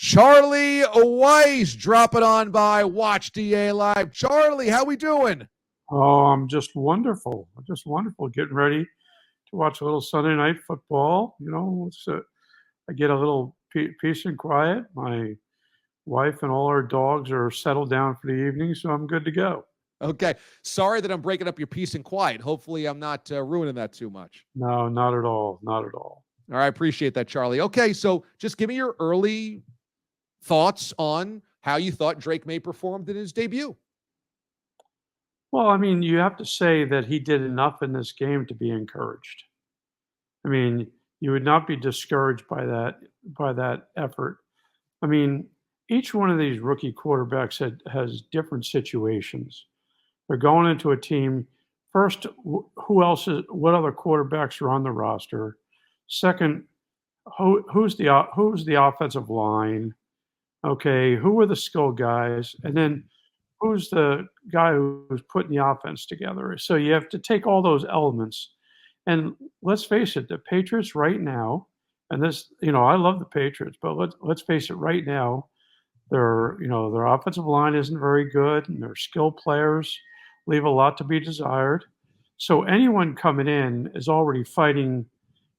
Charlie Weis dropping on by Watch DA Live. Charlie, how we doing? Oh, I'm just wonderful. Just wonderful. Getting ready to watch a little Sunday night football. I get a little peace and quiet. My wife and all our dogs are settled down for the evening, so I'm good to go. Okay. Sorry that I'm breaking up your peace and quiet. Hopefully I'm not ruining that too much. No, not at all. Not at all. All right. I appreciate that, Charlie. Okay. So just give me your early thoughts on how you thought Drake Maye performed in his debut. Well, I mean, you have to say that he did enough in this game to be encouraged. I mean, you would not be discouraged by that effort. I mean, each one of these rookie quarterbacks has different situations. They're going into a team. First, what other quarterbacks are on the roster? Second, who's the offensive line? Okay, who are the skill guys? And then who's the guy who's putting the offense together? So you have to take all those elements. And let's face it, the Patriots right now, and this, I love the Patriots, but let's face it right now, their offensive line isn't very good, and their skill players leave a lot to be desired. So anyone coming in is already fighting,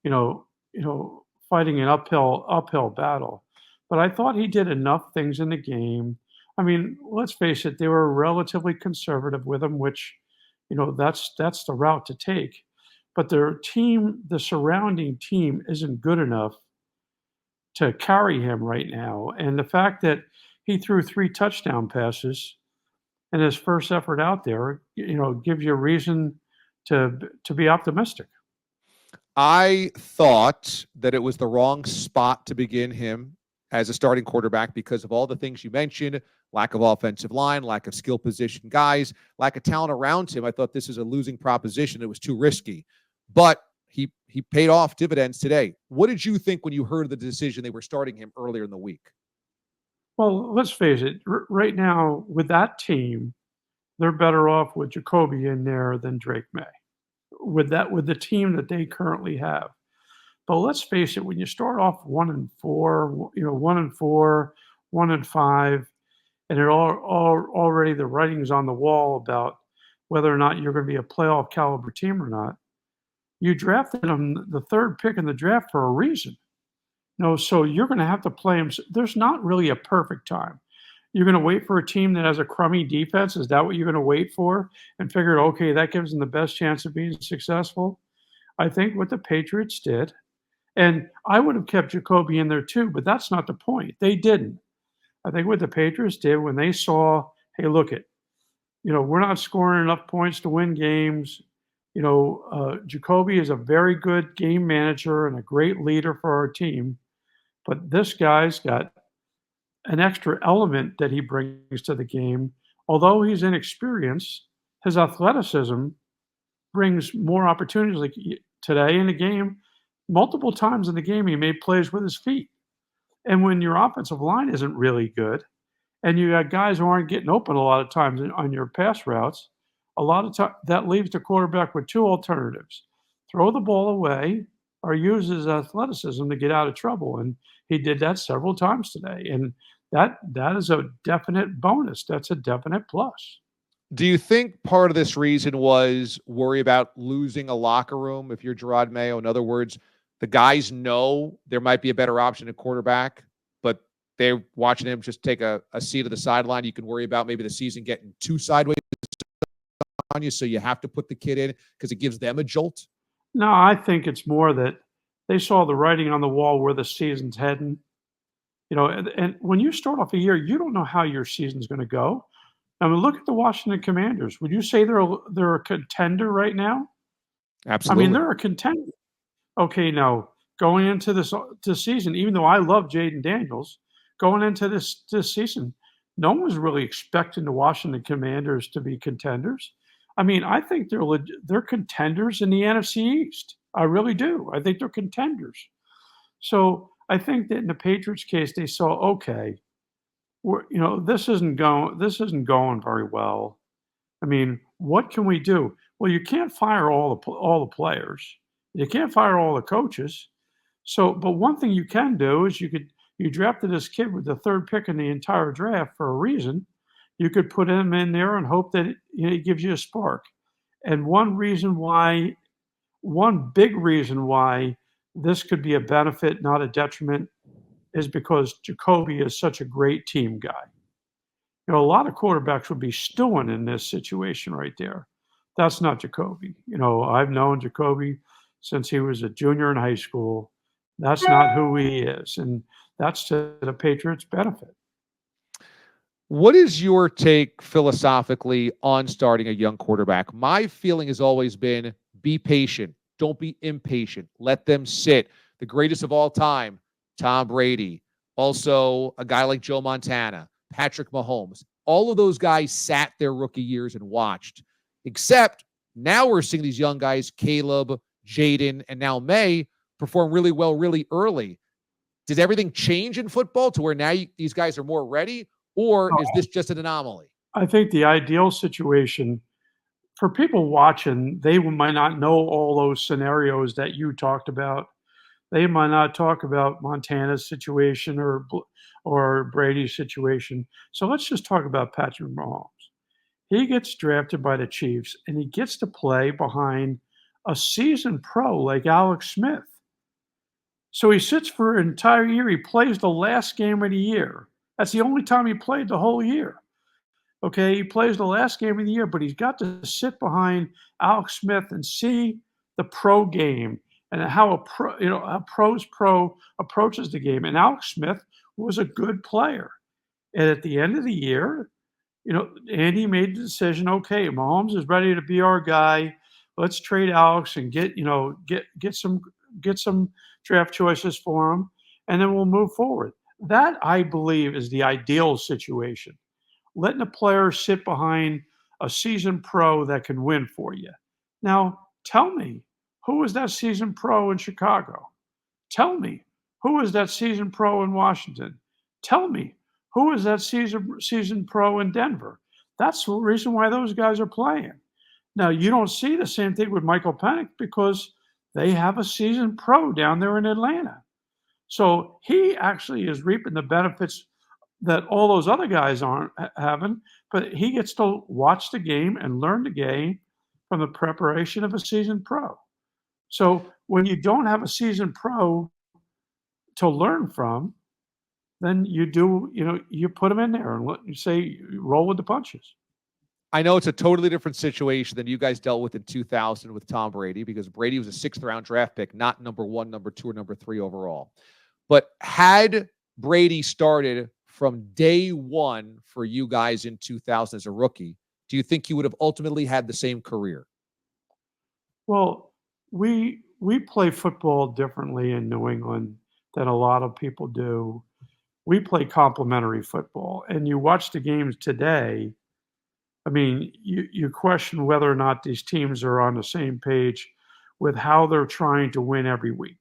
fighting an uphill battle. But I thought he did enough things in the game. I mean, let's face it, they were relatively conservative with him, which, that's the route to take. But the surrounding team isn't good enough to carry him right now. And the fact that he threw 3 touchdown passes in his first effort out there, gives you a reason to be optimistic. I thought that it was the wrong spot to begin him as a starting quarterback because of all the things you mentioned, lack of offensive line, lack of skill position guys, lack of talent around him. I thought this is a losing proposition. It was too risky. But he paid off dividends today. What did you think when you heard the decision they were starting him earlier in the week? Well, let's face it. Right now, with that team, they're better off with Jacoby in there than Drake Maye. With the team that they currently have. But let's face it, when you start off 1-4, 1-4, 1-5, and already the writing's on the wall about whether or not you're going to be a playoff caliber team or not, you drafted him the 3rd pick in the draft for a reason. So you're going to have to play him. There's not really a perfect time. You're going to wait for a team that has a crummy defense. Is that what you're going to wait for? And figure, okay, that gives them the best chance of being successful. I think what the Patriots did, and I would have kept Jacoby in there too, but that's not the point. They didn't. I think what the Patriots did when they saw, hey, look it, we're not scoring enough points to win games. Jacoby is a very good game manager and a great leader for our team, but this guy's got an extra element that he brings to the game. Although he's inexperienced, his athleticism brings more opportunities. Like today in the game, multiple times in the game, he made plays with his feet. And when your offensive line isn't really good, and you got guys who aren't getting open a lot of times on your pass routes, a lot of time that leaves the quarterback with 2 alternatives: throw the ball away or use his athleticism to get out of trouble. And he did that several times today. And that is a definite bonus. That's a definite plus. Do you think part of this reason was worry about losing a locker room if you're Gerard Mayo? In other words, the guys know there might be a better option at quarterback, but they're watching him just take a seat at the sideline. You can worry about maybe the season getting too sideways on you, so you have to put the kid in because it gives them a jolt? No, I think it's more that they saw the writing on the wall where the season's heading. And when you start off a year, you don't know how your season's going to go. I mean, look at the Washington Commanders. Would you say they're a contender right now? Absolutely. I mean, they're a contender. Okay, now going into this season, even though I love Jayden Daniels, going into this season, no one was really expecting the Washington Commanders to be contenders. I mean, I think they're contenders in the NFC East. I really do. I think they're contenders. So I think that in the Patriots case, they saw, okay, this isn't going very well. I mean, what can we do? Well, you can't fire all the players. You can't fire all the coaches. So, but one thing you can do is you You drafted this kid with the third pick in the entire draft for a reason. You could put him in there and hope that it gives you a spark. And one big reason why this could be a benefit, not a detriment, is because Jacoby is such a great team guy. A lot of quarterbacks would be stewing in this situation right there. That's not Jacoby. I've known Jacoby since he was a junior in high school. That's not who he is, and that's to the Patriots' benefit. What is your take philosophically on starting a young quarterback? My feeling has always been be patient. Don't be impatient. Let them sit. The greatest of all time, Tom Brady. Also, a guy like Joe Montana, Patrick Mahomes. All of those guys sat their rookie years and watched. Except now we're seeing these young guys, Caleb, Jayden, and now May, perform really well really early. Does everything change in football to where now these guys are more ready? Or is this just an anomaly? I think the ideal situation for people watching, they might not know all those scenarios that you talked about. They might not talk about Montana's situation or Brady's situation. So let's just talk about Patrick Mahomes. He gets drafted by the Chiefs, and he gets to play behind a seasoned pro like Alex Smith. So he sits for an entire year. He plays the last game of the year. That's the only time he played the whole year. Okay, he plays the last game of the year, but he's got to sit behind Alex Smith and see the pro game and how a pro's pro approaches the game. And Alex Smith was a good player. And at the end of the year, Andy made the decision. Okay, Mahomes is ready to be our guy. Let's trade Alex and get some draft choices for him, and then we'll move forward. That, I believe, is the ideal situation. Letting a player sit behind a seasoned pro that can win for you. Now, tell me, who was that seasoned pro in Chicago? Tell me, who was that seasoned pro in Washington? Tell me, who is that seasoned pro in Denver? That's the reason why those guys are playing. Now, you don't see the same thing with Michael Penix because they have a seasoned pro down there in Atlanta. So he actually is reaping the benefits that all those other guys aren't having, but he gets to watch the game and learn the game from the preparation of a seasoned pro. So when you don't have a seasoned pro to learn from, then you put them in there and let you say roll with the punches. I know it's a totally different situation than you guys dealt with in 2000 with Tom Brady because Brady was a 6th-round draft pick, not number 1, number 2, or number 3 overall. But had Brady started from day one for you guys in 2000 as a rookie, do you think you would have ultimately had the same career? Well, we play football differently in New England than a lot of people do. We play complementary football, and you watch the games today. I mean, you question whether or not these teams are on the same page with how they're trying to win every week.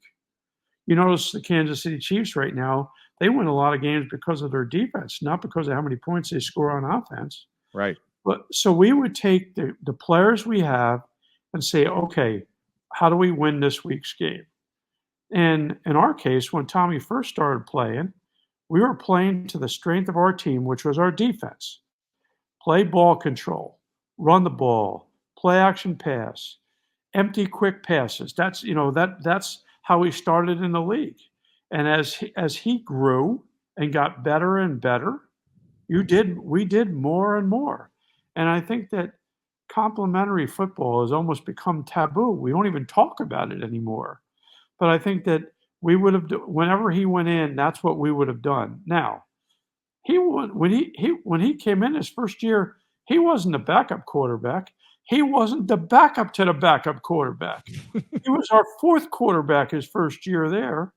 You notice the Kansas City Chiefs right now, they win a lot of games because of their defense, not because of how many points they score on offense. Right. But so we would take the players we have and say, okay, how do we win this week's game? And in our case, when Tommy first started playing, we were playing to the strength of our team, which was our defense. Play ball control, run the ball, play action pass, empty quick passes. That's how he started in the league. And as he grew and got better and better, we did more and more. And I think that complementary football has almost become taboo. We don't even talk about it anymore. But I think that we would have whenever he went in, that's what we would have done. Now, when he came in his first year, he wasn't a backup quarterback. He wasn't the backup to the backup quarterback. He was our 4th quarterback his first year there.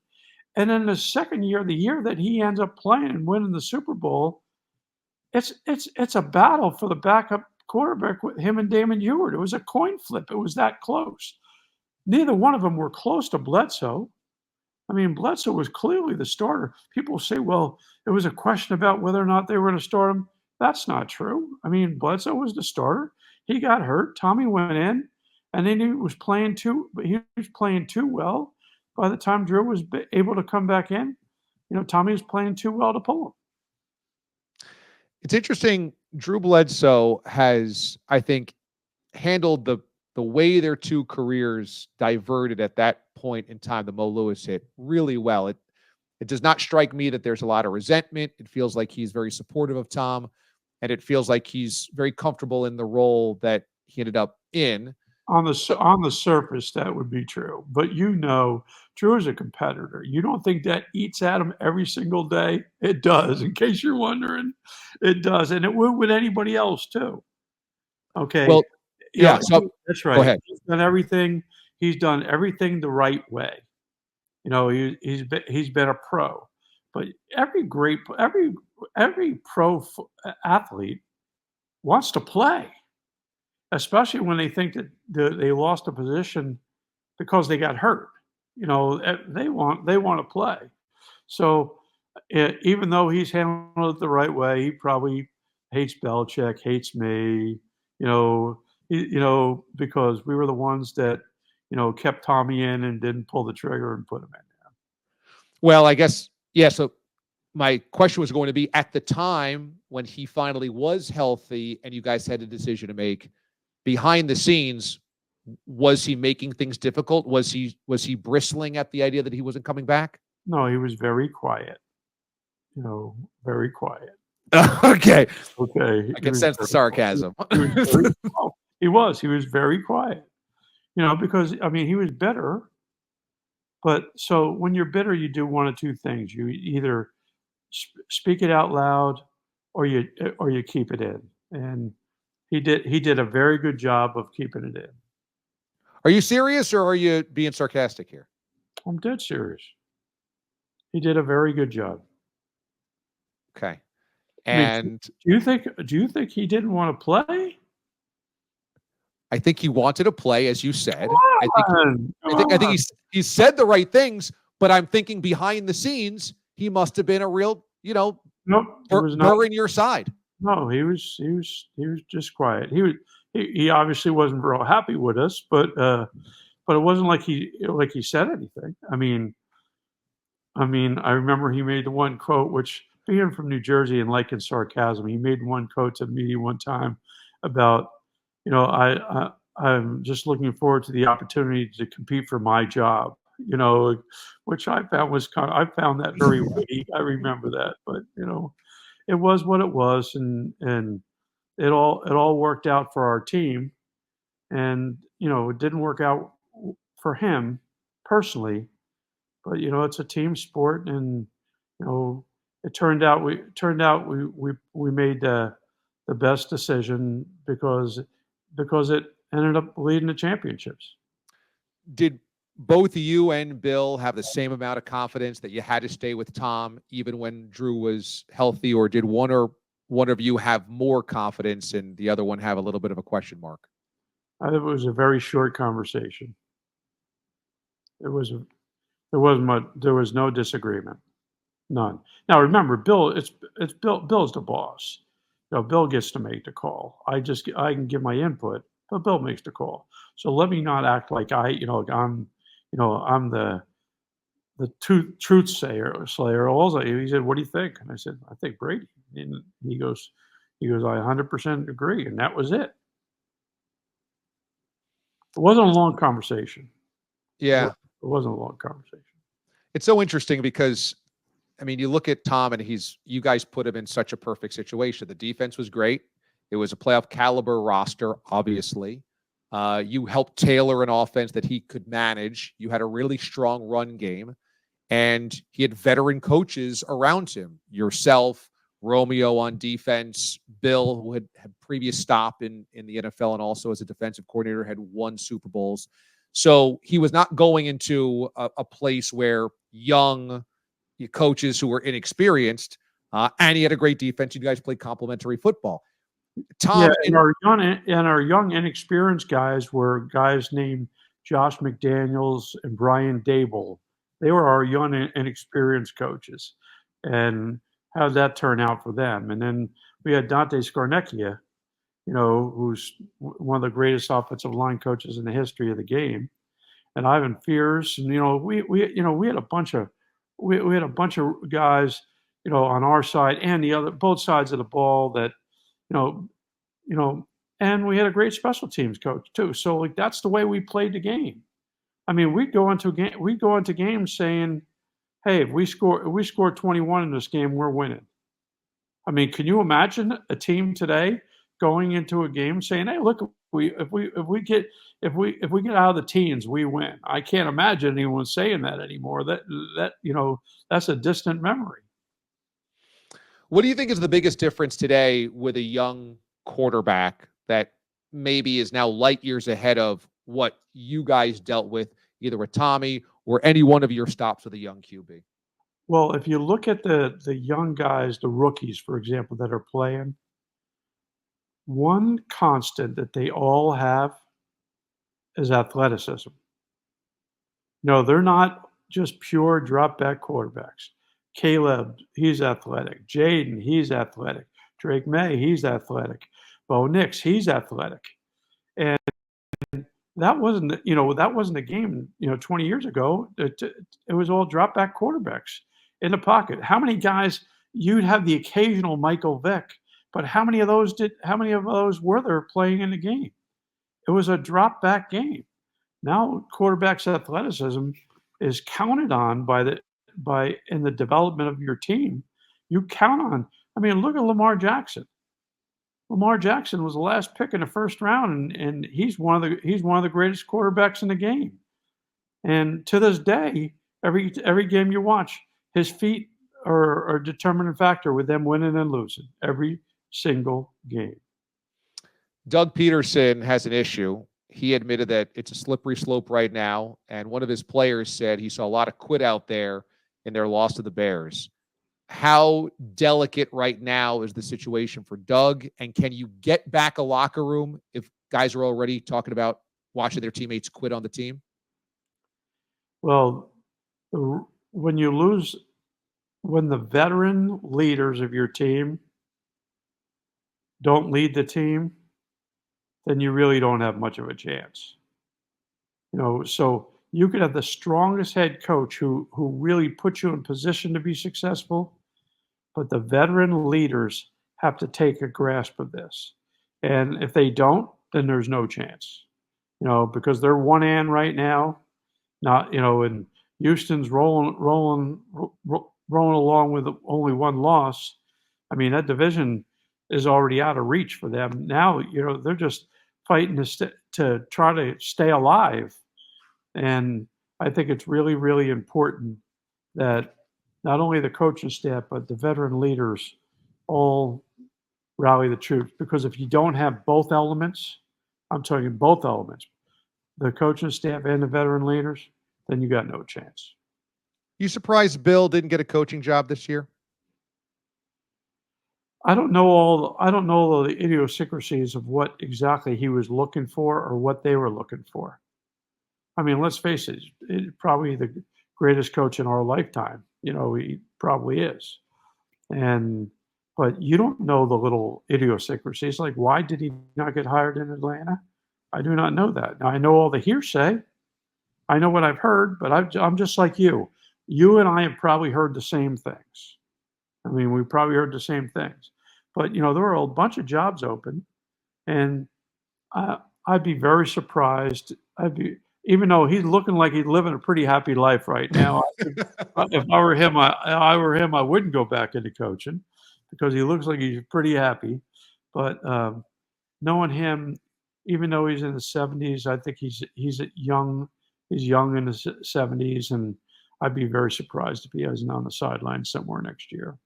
And then the second year, the year that he ends up playing and winning the Super Bowl, it's a battle for the backup quarterback with him and Damon Ewart. It was a coin flip. It was that close. Neither one of them were close to Bledsoe. I mean, Bledsoe was clearly the starter. People say, well, it was a question about whether or not they were going to start him. That's not true. I mean, Bledsoe was the starter. He got hurt. Tommy went in, and then he was playing too well. By the time Drew was able to come back in, Tommy was playing too well to pull him. It's interesting. Drew Bledsoe has, I think, handled the way their two careers diverted at that point in time, the Mo Lewis hit, really well. It does not strike me that there's a lot of resentment. It feels like he's very supportive of Tom, and it feels like he's very comfortable in the role that he ended up in. On the surface, that would be true, but Drew is a competitor. You don't think that eats at him every single day? It does. In case you're wondering, it does, and it would with anybody else too. Okay, Well, yeah. So that's go right. ahead. He's done everything. He's done everything the right way. He's been a pro, but every pro athlete wants to play, especially when they think that they lost a position because they got hurt. They want to play. So even though he's handled it the right way, he probably hates Belichick, hates me. Because we were the ones that kept Tommy in and didn't pull the trigger and put him in. Well, I guess, yeah. So my question was going to be, at the time when he finally was healthy and you guys had a decision to make, behind the scenes, was he making things difficult? Was he bristling at the idea that he wasn't coming back? No, he was very quiet. Very quiet. Okay. Okay. I can sense the sarcasm. He was very quiet. Because he was bitter. But so when you're bitter, you do one of two things. You either speak it out loud, or you keep it in. And he did a very good job of keeping it in. Are you serious, or are you being sarcastic here? I'm dead serious. He did a very good job. Okay. And do you think he didn't want to play? I think he wanted to play, as you said. I think he said the right things, but I'm thinking behind the scenes, he must have been a real, nope, burr in your side. No, he was just quiet. He obviously wasn't real happy with us, but it wasn't like he said anything. I remember he made the one quote, which, being from New Jersey and liking sarcasm, he made one quote to the media one time about, I'm just looking forward to the opportunity to compete for my job, which I found I found that very witty. I remember that, but it was what it was, and it all worked out for our team, and it didn't work out for him personally, but it's a team sport, and it turned out we made the best decision because it ended up leading to championships. Did both you and Bill have the same amount of confidence that you had to stay with Tom even when Drew was healthy, or did one of you have more confidence and the other one have a little bit of a question mark? It was a very short conversation. There was no disagreement. None. Now remember, Bill, it's Bill's the boss. Bill gets to make the call. I can give my input, but Bill makes the call. So let me not act like I'm the truth slayer. He said, "What do you think?" And I said, "I think Brady." And he goes, "I 100% agree," and that was it. It wasn't a long conversation. Yeah, it wasn't a long conversation. It's so interesting because, you look at Tom, and you guys put him in such a perfect situation. The defense was great. It was a playoff caliber roster, obviously. You helped tailor an offense that he could manage. You had a really strong run game, and he had veteran coaches around him. Yourself, Romeo on defense, Bill, who had previous stop in the NFL and also as a defensive coordinator had won Super Bowls. So he was not going into a place where young coaches who were inexperienced, and he had a great defense. You guys played complementary football. Tom, and our young inexperienced guys were guys named Josh McDaniels and Brian Dable. They were our young inexperienced coaches, and how did that turn out for them? And then we had Dante Scarnecchia, who's one of the greatest offensive line coaches in the history of the game, and Ivan Fears, and we had a bunch of we had a bunch of guys, on our side and both sides of the ball that, you know, you know, and we had a great special teams coach too. So like that's the way we played the game. I mean, we go into games saying, "Hey, if we score 21 in this game, we're winning." I mean, can you imagine a team today going into a game saying, "Hey, look, if we get out of the teens, we win." I can't imagine anyone saying that anymore. That's a distant memory. What do you think is the biggest difference today with a young quarterback that maybe is now light years ahead of what you guys dealt with, either with Tommy or any one of your stops with a young QB? Well, if you look at the young guys, the rookies, for example, that are playing, one constant that they all have is athleticism. No, they're not just pure drop back quarterbacks. Caleb, he's athletic. Jayden, he's athletic. Drake Maye, he's athletic. Bo Nix, he's athletic. And that wasn't a game, 20 years ago. It was all drop back quarterbacks in the pocket. How many guys you'd have the occasional Michael Vick, but how many of those were there playing in the game? It was a drop back game. Now quarterback's athleticism is counted on by in the development of your team. You count on. I mean, look at Lamar Jackson. Lamar Jackson was the last pick in the first round, and he's one of the greatest quarterbacks in the game. And to this day, every game you watch, his feet are a determining factor with them winning and losing every single game. Doug Peterson has an issue. He admitted that it's a slippery slope right now. And one of his players said he saw a lot of quit out there in their loss to the Bears. How delicate right now is the situation for Doug? And can you get back a locker room if guys are already talking about watching their teammates quit on the team? Well, when you lose, when the veteran leaders of your team don't lead the team, then you really don't have much of a chance. So you could have the strongest head coach who really puts you in position to be successful, but the veteran leaders have to take a grasp of this. And if they don't, then there's no chance. Because they're one and right now, not and Houston's rolling along with only one loss. I mean, that division is already out of reach for them. Now, they're just fighting to try to stay alive. And I think it's really, really important that not only the coaching staff, but the veteran leaders all rally the troops. Because if you don't have both elements, I'm talking both elements, the coaching staff and the veteran leaders, then you got no chance. You surprised Bill didn't get a coaching job this year? I don't know all the idiosyncrasies of what exactly he was looking for or what they were looking for. I mean, let's face it, probably the greatest coach in our lifetime. He probably is. But you don't know the little idiosyncrasies, like why did he not get hired in Atlanta? I do not know that. Now, I know all the hearsay. I know what I've heard, but I'm just like you. You and I have probably heard the same things. I mean, we probably heard the same things. But, there were a bunch of jobs open, and I'd be very surprised. Even though he's looking like he's living a pretty happy life right now. If I were him, I wouldn't go back into coaching because he looks like he's pretty happy. But knowing him, even though he's in the 70s, I think he's young. He's young in his 70s, and I'd be very surprised if he isn't on the sideline somewhere next year.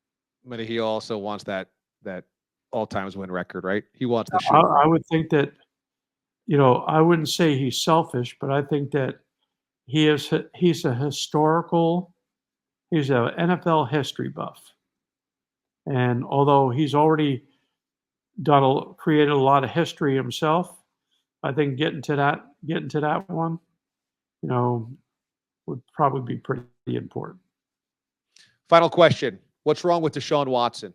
But he also wants that all times win record, right? He wants the shoe. I would think that, I wouldn't say he's selfish, but I think that he's an NFL history buff. And although he's already created a lot of history himself, I think getting to that one, would probably be pretty important. Final question. What's wrong with Deshaun Watson?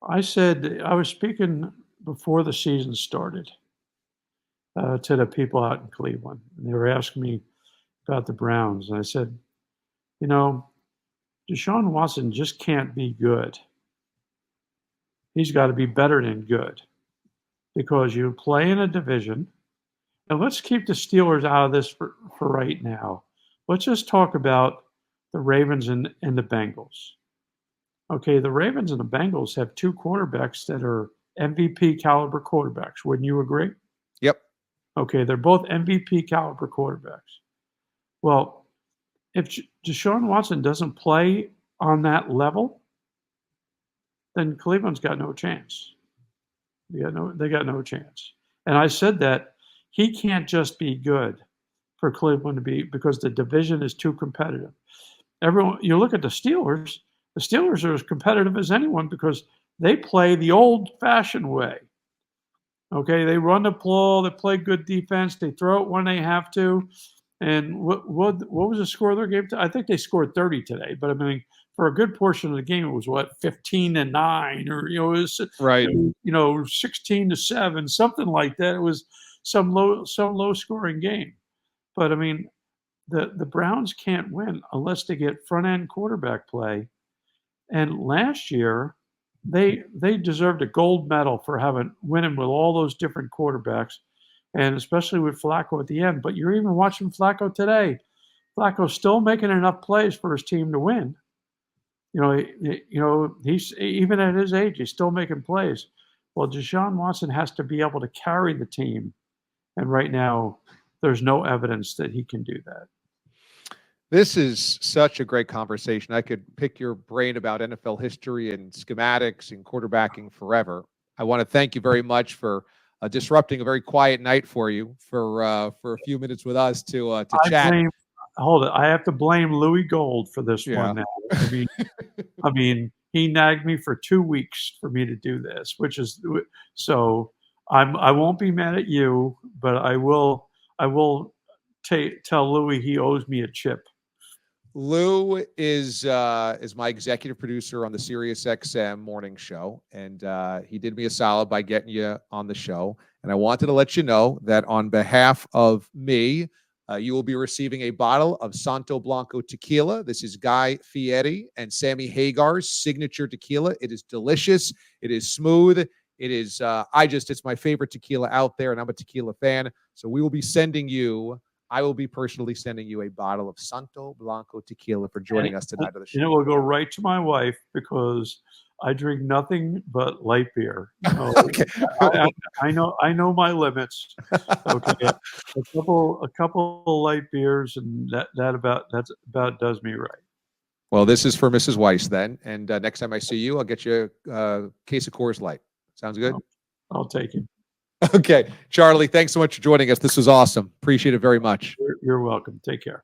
I was speaking before the season started to the people out in Cleveland, and they were asking me about the Browns, and I said, You know, Deshaun Watson just can't be good. He's got to be better than good because you play in a division. And let's keep the Steelers out of this for right now. Let's just talk about the Ravens and the Bengals. Okay, the Ravens and the Bengals have two quarterbacks that are MVP caliber quarterbacks. Wouldn't you agree? Yep. Okay, they're both MVP caliber quarterbacks. Well, if Deshaun Watson doesn't play on that level, then Cleveland's got no chance. They got no chance. And I said that he can't just be good for Cleveland to be because the division is too competitive. You look at the Steelers are as competitive as anyone because they play the old-fashioned way. Okay, they run the ball, they play good defense, they throw it when they have to. And what was the score of their game? I think they scored 30 today, but I mean, for a good portion of the game, it was 15-9, or it was Right. 16-7, something like that. It was some low scoring game. But I mean, the Browns can't win unless they get front end quarterback play. And last year, they deserved a gold medal for winning with all those different quarterbacks, and especially with Flacco at the end. But you're even watching Flacco today. Flacco's still making enough plays for his team to win. He's even at his age, he's still making plays. Well, Deshaun Watson has to be able to carry the team, and right now, there's no evidence that he can do that. This is such a great conversation. I could pick your brain about NFL history and schematics and quarterbacking forever. I want to thank you very much for disrupting a very quiet night for you for a few minutes with us to chat. Hold it. I have to blame Louis Gold for this one now. I mean, he nagged me for 2 weeks for me to do this, so I won't be mad at you, but I will tell Louis he owes me a chip. Lou is my executive producer on the Sirius XM morning show, and he did me a solid by getting you on the show. And I wanted to let you know that on behalf of me, you will be receiving a bottle of Santo Blanco tequila. This is Guy Fieri and Sammy Hagar's signature tequila. It is delicious. It is smooth. It is, it's my favorite tequila out there, and I'm a tequila fan. So I will be personally sending you a bottle of Santo Blanco tequila for joining us tonight on the show. And it will go right to my wife because I drink nothing but light beer. Okay. I know my limits. Okay, a couple of light beers, and that about does me right. Well, this is for Mrs. Weis then, and next time I see you, I'll get you a case of Coors Light. Sounds good? I'll take it. Okay, Charlie, thanks so much for joining us. This was awesome. Appreciate it very much. You're welcome. Take care.